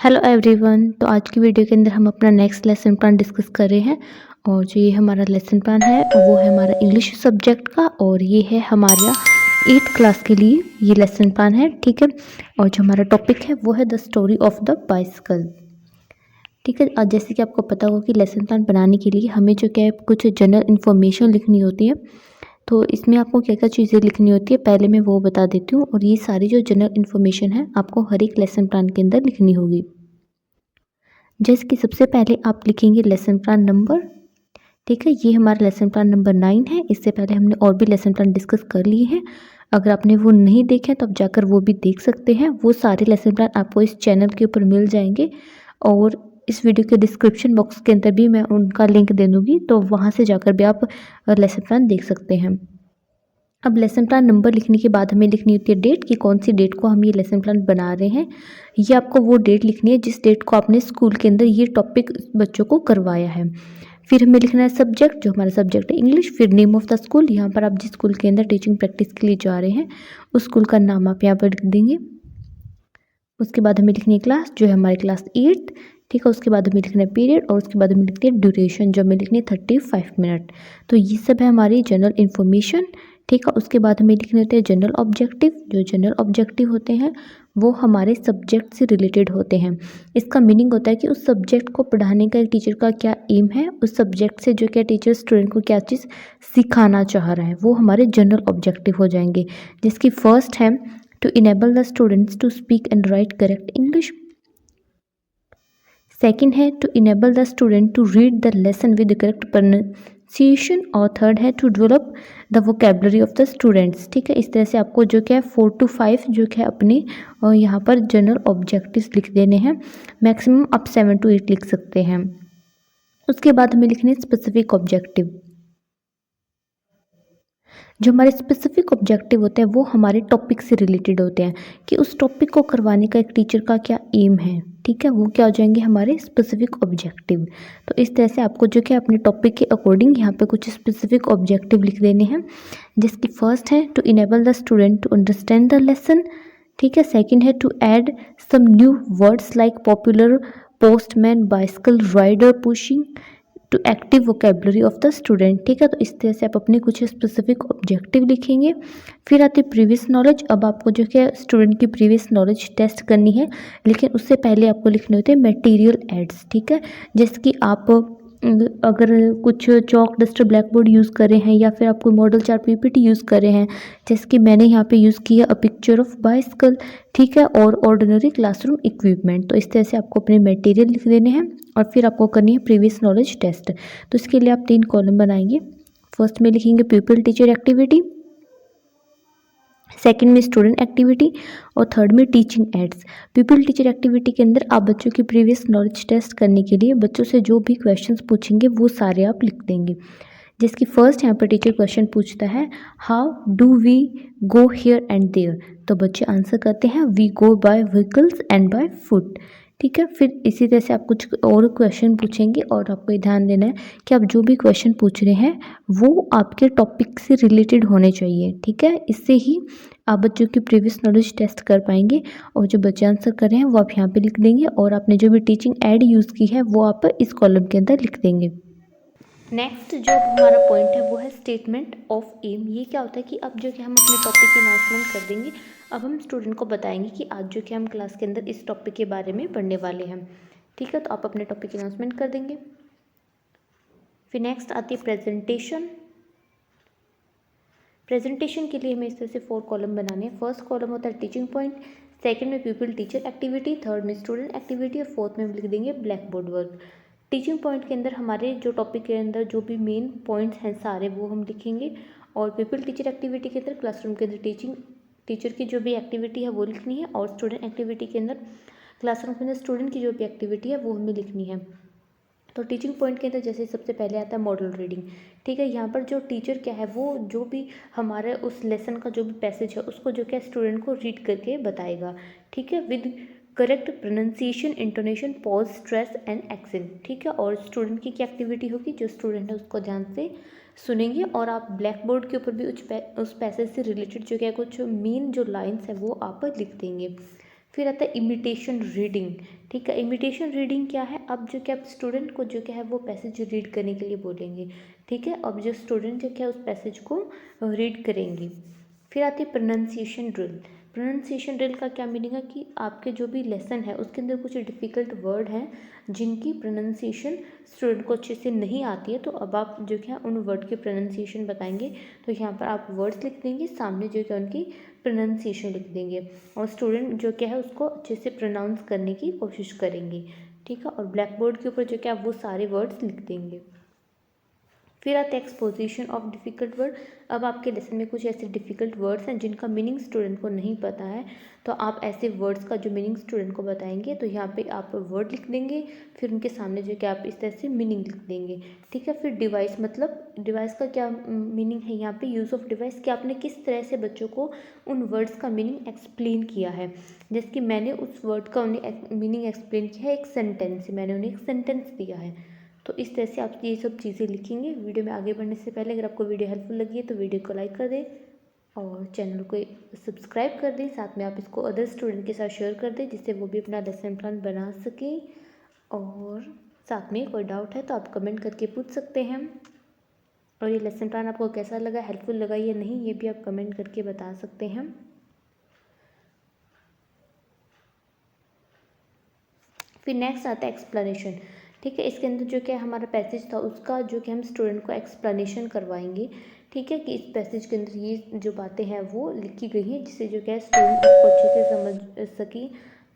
Hello everyone. तो आज की वीडियो के अंदर हम अपना नेक्स्ट लेसन प्लान डिस्कस कर रहे हैं। और जो ये हमारा लेसन प्लान है वो है हमारा इंग्लिश सब्जेक्ट का, और ये है हमारा 8th क्लास के लिए ये लेसन प्लान है। ठीक है। और जो हमारा टॉपिक है वो है the story of the bicycle. ठीक है। जैसे कि आपको पता होगा कि लेसन प्लान बनाने के लिए हमें जो क्या है कुछ जनरल इन्फॉर्मेशन लिखनी होती है। तो इसमें आपको क्या क्या चीज़ें लिखनी होती है पहले मैं वो बता देती हूँ, और ये सारी जो जनरल इन्फॉर्मेशन है आपको हर एक लेसन प्लान के अंदर लिखनी होगी। जैसे कि सबसे पहले आप लिखेंगे लेसन प्लान नंबर। ठीक है, ये हमारा लेसन प्लान नंबर 9 है। इससे पहले हमने और भी लेसन प्लान डिस्कस कर लिए हैं। अगर आपने वो नहीं देखे तो आप जाकर वो भी देख सकते हैं। वो सारे लेसन प्लान आपको इस चैनल के ऊपर मिल जाएंगे, और इस वीडियो के डिस्क्रिप्शन बॉक्स के अंदर भी मैं उनका लिंक दे दूँगी, तो वहाँ से जाकर भी आप लेसन प्लान देख सकते हैं। अब लेसन प्लान नंबर लिखने के बाद हमें लिखनी होती है डेट, कि कौन सी डेट को हम ये लेसन प्लान बना रहे हैं। ये आपको वो डेट लिखनी है जिस डेट को आपने स्कूल के अंदर ये टॉपिक बच्चों को करवाया है। फिर हमें लिखना है सब्जेक्ट, जो हमारा सब्जेक्ट है इंग्लिश। फिर नेम ऑफ द स्कूल, यहाँ पर आप जिस स्कूल के अंदर टीचिंग प्रैक्टिस के लिए जा रहे हैं उस स्कूल का नाम आप यहाँ पर लिख देंगे। उसके बाद हमें लिखनी है क्लास, जो है हमारी क्लास 8th। ठीक है। उसके बाद हमें लिखना है पीरियड, और उसके बाद हमें लिखनी है ड्यूरेशन, जो हमें लिखनी है 35 मिनट। तो ये सब है हमारी जनरल इन्फॉर्मेशन। ठीक है। उसके बाद हमें लिखने होते हैं जनरल ऑब्जेक्टिव। जो जनरल ऑब्जेक्टिव होते हैं वो हमारे सब्जेक्ट से रिलेटेड होते हैं। इसका मीनिंग होता है कि उस सब्जेक्ट को पढ़ाने का एक टीचर का क्या एम है, उस सब्जेक्ट से जो क्या टीचर स्टूडेंट को क्या चीज़ सिखाना चाह रहा है, वो हमारे जनरल ऑब्जेक्टिव हो जाएंगे। जिसकी फर्स्ट है to enable the students to speak and write correct English. Second है to enable the student to read the lesson with the correct pronunciation, और थर्ड है to develop the vocabulary of the students। ठीक है। इस तरह से आपको जो क्या है 4 to 5 जो क्या है अपने यहाँ पर जनरल ऑब्जेक्टिव्स लिख देने हैं। मैक्सिमम आप 7 to 8 लिख सकते हैं। उसके बाद हमें लिखने स्पेसिफिक ऑब्जेक्टिव। जो हमारे स्पेसिफिक ऑब्जेक्टिव होते हैं वो हमारे टॉपिक से रिलेटेड होते हैं, कि उस टॉपिक को करवाने का एक टीचर का क्या एम है। ठीक है। वो क्या हो जाएंगे हमारे स्पेसिफिक ऑब्जेक्टिव। तो इस तरह से आपको जो कि अपने टॉपिक के अकॉर्डिंग यहाँ पे कुछ स्पेसिफिक ऑब्जेक्टिव लिख देने हैं। जिसकी फर्स्ट है to enable the student to understand the lesson. ठीक है। सेकेंड है to add some new words like popular, postman, bicycle rider, pushing to active vocabulary of the student. ठीक है। तो इस तरह से आप अपने कुछ स्पेसिफिक ऑब्जेक्टिव लिखेंगे। फिर आती है प्रीवियस नॉलेज। अब आपको जो है स्टूडेंट की प्रीवियस नॉलेज टेस्ट करनी है, लेकिन उससे पहले आपको लिखने होते हैं मटेरियल एड्स। ठीक है। जैसे कि आप अगर कुछ चौक डस्टर ब्लैक बोर्ड यूज़ कर रहे हैं, या फिर आप कोई मॉडल चार्ट पीपीटी यूज़ कर रहे हैं, जैसे कि मैंने यहाँ पे यूज़ किया अ पिक्चर ऑफ बाइसिकल। ठीक है। और ऑर्डिनरी क्लासरूम इक्विपमेंट। तो इस तरह से आपको अपने मटेरियल लिख देने हैं, और फिर आपको करनी है प्रीवियस नॉलेज टेस्ट। तो इसके लिए आप 3 कॉलम बनाएंगे। फर्स्ट में लिखेंगे पीपल टीचर एक्टिविटी, सेकंड में स्टूडेंट एक्टिविटी, और थर्ड में teaching ads. People teacher activity के अंदर आप बच्चों की प्रीवियस नॉलेज टेस्ट करने के लिए बच्चों से जो भी क्वेश्चंस पूछेंगे वो सारे आप लिख देंगे। जिसकी फर्स्ट यहाँ पर टीचर क्वेश्चन पूछता है how do we go here and there. तो बच्चे आंसर करते हैं we go by vehicles and by foot. ठीक है। फिर इसी तरह से आप कुछ और क्वेश्चन पूछेंगे, और आपको ये ध्यान देना है कि आप जो भी क्वेश्चन पूछ रहे हैं वो आपके टॉपिक से रिलेटेड होने चाहिए। ठीक है। इससे ही आप बच्चों की प्रीवियस नॉलेज टेस्ट कर पाएंगे, और जो बच्चे आंसर कर रहे हैं वो आप यहाँ पे लिख देंगे, और आपने जो भी टीचिंग एड यूज़ की है वो आप इस कॉलम के अंदर लिख देंगे। नेक्स्ट जो हमारा पॉइंट है वो है स्टेटमेंट ऑफ एम। ये क्या होता है कि अब जो कि हम अपने टॉपिक की अनाउंसमेंट कर देंगे। अब हम स्टूडेंट को बताएंगे कि आज जो कि हम क्लास के अंदर इस टॉपिक के बारे में पढ़ने वाले हैं। ठीक है। तो आप अपने टॉपिक की अनाउंसमेंट कर देंगे। फिर नेक्स्ट आती है प्रेजेंटेशन। प्रेजेंटेशन के लिए हमें इस तरह से 4 कॉलम बनाने हैं। फर्स्ट कॉलम होता है टीचिंग पॉइंट, सेकंड में पीपल टीचर एक्टिविटी, थर्ड में स्टूडेंट एक्टिविटी, और फोर्थ में हम लिख देंगे black board work. Teaching point के अंदर हमारे जो टॉपिक के अंदर जो भी मेन पॉइंट्स हैं सारे वो हम लिखेंगे, और पीपल टीचर एक्टिविटी के अंदर क्लासरूम के अंदर टीचर की जो भी एक्टिविटी है वो लिखनी है, और स्टूडेंट एक्टिविटी के अंदर क्लासरूम के अंदर स्टूडेंट की जो भी एक्टिविटी है वो हमें लिखनी है। तो टीचिंग पॉइंट के अंदर जैसे सबसे पहले आता है मॉडल रीडिंग। ठीक है। यहाँ पर जो टीचर क्या है वो जो भी हमारे उस लेसन का जो भी पैसेज है उसको जो क्या स्टूडेंट को रीड करके बताएगा। ठीक है। With correct pronunciation, intonation, pause, stress and accent. ठीक है। और स्टूडेंट की क्या एक्टिविटी होगी, जो स्टूडेंट है उसको ध्यान से सुनेंगे, और आप ब्लैक बोर्ड के ऊपर भी उस पैसेज से रिलेटेड जो क्या कुछ मेन जो लाइन्स है वो आप लिख देंगे। फिर आता है इमिटेशन रीडिंग। ठीक है, इमिटेशन रीडिंग क्या है, अब जो क्या आप स्टूडेंट को जो क्या है वो पैसेज रीड करने के लिए बोलेंगे। ठीक है, अब जो स्टूडेंट जो क्या है उस पैसेज को रीड करेंगे। फिर आती है प्रोनाउंसिएशन ड्रिल। प्रोनाउंसिएशन ड्रिल का क्या मीनिंग है कि आपके जो भी लेसन है उसके अंदर कुछ डिफ़िकल्ट वर्ड हैं जिनकी प्रोनाउंसिएशन स्टूडेंट को अच्छे से नहीं आती है, तो अब आप जो क्या उन वर्ड के प्रोनाउंसिएशन बताएंगे। तो यहाँ पर आप वर्ड्स लिख देंगे, सामने जो क्या उनकी प्रोनाउंसिएशन लिख देंगे और स्टूडेंट जो क्या है उसको अच्छे से प्रोनाउंस करने की कोशिश करेंगे। ठीक है, और ब्लैक बोर्ड के ऊपर जो क्या वो सारे वर्ड्स लिख देंगे। फिर आते हैं एक्सपोजिशन ऑफ डिफ़िकल्ट वर्ड। अब आपके लेसन में कुछ ऐसे डिफ़िकल्ट वर्ड्स हैं जिनका मीनिंग स्टूडेंट को नहीं पता है, तो आप ऐसे वर्ड्स का जो मीनिंग स्टूडेंट को बताएंगे तो यहाँ पे आप वर्ड लिख देंगे, फिर उनके सामने जो कि आप इस तरह से मीनिंग लिख देंगे। ठीक है, फिर डिवाइस, मतलब डिवाइस का क्या मीनिंग है यहाँ पे, यूज़ ऑफ डिवाइस, कि आपने किस तरह से बच्चों को उन वर्ड्स का मीनिंग एक्सप्लेन किया है। जैसे कि मैंने उस वर्ड का उन्हें मीनिंग एक्सप्लेन किया है एक सेंटेंस से, मैंने उन्हें एक सेंटेंस दिया है। तो इस तरह से आप ये सब चीज़ें लिखेंगे। वीडियो में आगे बढ़ने से पहले अगर आपको वीडियो हेल्पफुल लगी है तो वीडियो को लाइक कर दें और चैनल को सब्सक्राइब कर दें। साथ में आप इसको अदर स्टूडेंट के साथ शेयर कर दें जिससे वो भी अपना लेसन प्लान बना सकें। और साथ में कोई डाउट है तो आप कमेंट करके पूछ सकते हैं। और ये लेसन प्लान आपको कैसा लगा, हेल्पफुल लगा या नहीं, ये भी आप कमेंट करके बता सकते हैं। फिर नेक्स्ट आता है एक्सप्लेनेशन। ठीक है, इसके अंदर जो क्या हमारा पैसेज था उसका जो कि हम स्टूडेंट को एक्सप्लेनेशन करवाएंगे। ठीक है, कि इस पैसेज के अंदर ये जो बातें हैं वो लिखी गई हैं जिससे जो क्या है स्टूडेंट उसको अच्छे से समझ सके।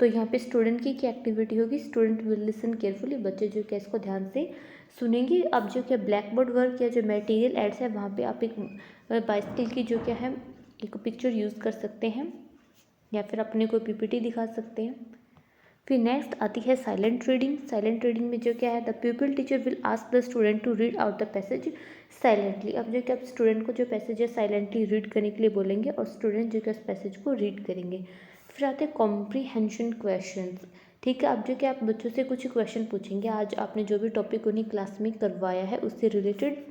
तो यहाँ पे स्टूडेंट की क्या एक्टिविटी होगी, स्टूडेंट विल लिसन केयरफुली, बच्चे जो क्या इसको ध्यान से सुनेंगे। अब जो क्या ब्लैक बोर्ड वर्क या जो मटेरियल एड्स है वहाँ पर आप एक बाइसिकल की जो क्या है एक पिक्चर यूज़ कर सकते हैं या फिर अपने कोई पीपीटी दिखा सकते हैं। फिर नेक्स्ट आती है साइलेंट रीडिंग। साइलेंट रीडिंग में जो क्या है, the pupil teacher will ask the student to read out the passage silently. अब जो क्या आप स्टूडेंट को जो पैसेज है साइलेंटली रीड करने के लिए बोलेंगे और स्टूडेंट जो क्या उस पैसेज को रीड करेंगे। फिर आते हैं कॉम्प्रीहेंशन क्वेश्चंस। ठीक है, अब जो क्या आप बच्चों से कुछ क्वेश्चन पूछेंगे, आज आपने जो भी टॉपिक उन्हें क्लास में करवाया है उससे रिलेटेड।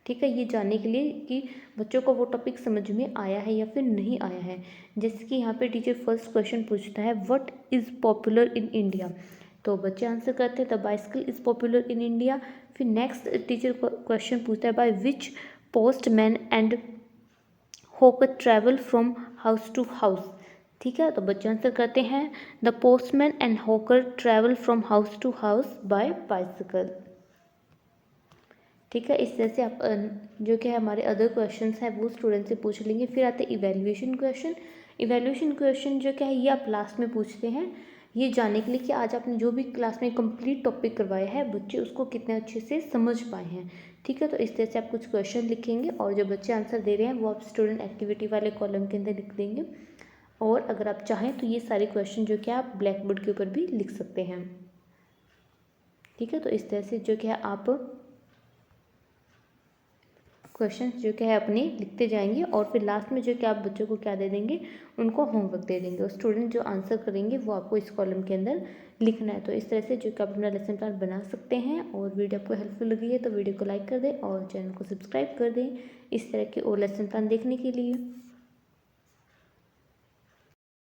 ठीक है, ये जानने के लिए कि बच्चों को वो टॉपिक समझ में आया है या फिर नहीं आया है। जैसे कि यहाँ पे टीचर फर्स्ट क्वेश्चन पूछता है what is popular in India, तो बच्चे आंसर करते हैं the bicycle is popular in India. फिर नेक्स्ट टीचर क्वेश्चन पूछता है by which postman and hawker travel from house to house. ठीक है, तो बच्चे आंसर करते हैं the postman and hawker travel from house to house by bicycle. ठीक है, इस तरह से आप जो कि हमारे अदर क्वेश्चंस हैं वो स्टूडेंट से पूछ लेंगे। फिर आते हैं इवैल्यूएशन क्वेश्चन। इवैल्यूएशन क्वेश्चन जो क्या है ये आप लास्ट में पूछते हैं, ये जानने के लिए कि आज आपने जो भी क्लास में कंप्लीट टॉपिक करवाया है बच्चे उसको कितने अच्छे से समझ पाए हैं। ठीक है, तो इस तरह से आप कुछ क्वेश्चन लिखेंगे और जो बच्चे आंसर दे रहे हैं वो आप स्टूडेंट एक्टिविटी वाले कॉलम के अंदर लिख देंगे। और अगर आप चाहें तो ये सारे क्वेश्चन जो कि आप ब्लैक बोर्ड के ऊपर भी लिख सकते हैं। ठीक है, तो इस तरह से जो क्या आप क्वेश्चन जो क्या है अपने लिखते जाएंगे और फिर लास्ट में जो क्या आप बच्चों को क्या दे देंगे, उनको होमवर्क दे देंगे और स्टूडेंट जो आंसर करेंगे वो आपको इस कॉलम के अंदर लिखना है। तो इस तरह से जो कि आप अपना लेसन प्लान बना सकते हैं। और वीडियो आपको हेल्पफुल लगी है तो वीडियो को लाइक कर दें और चैनल को सब्सक्राइब कर दें इस तरह के और लेसन प्लान देखने के लिए।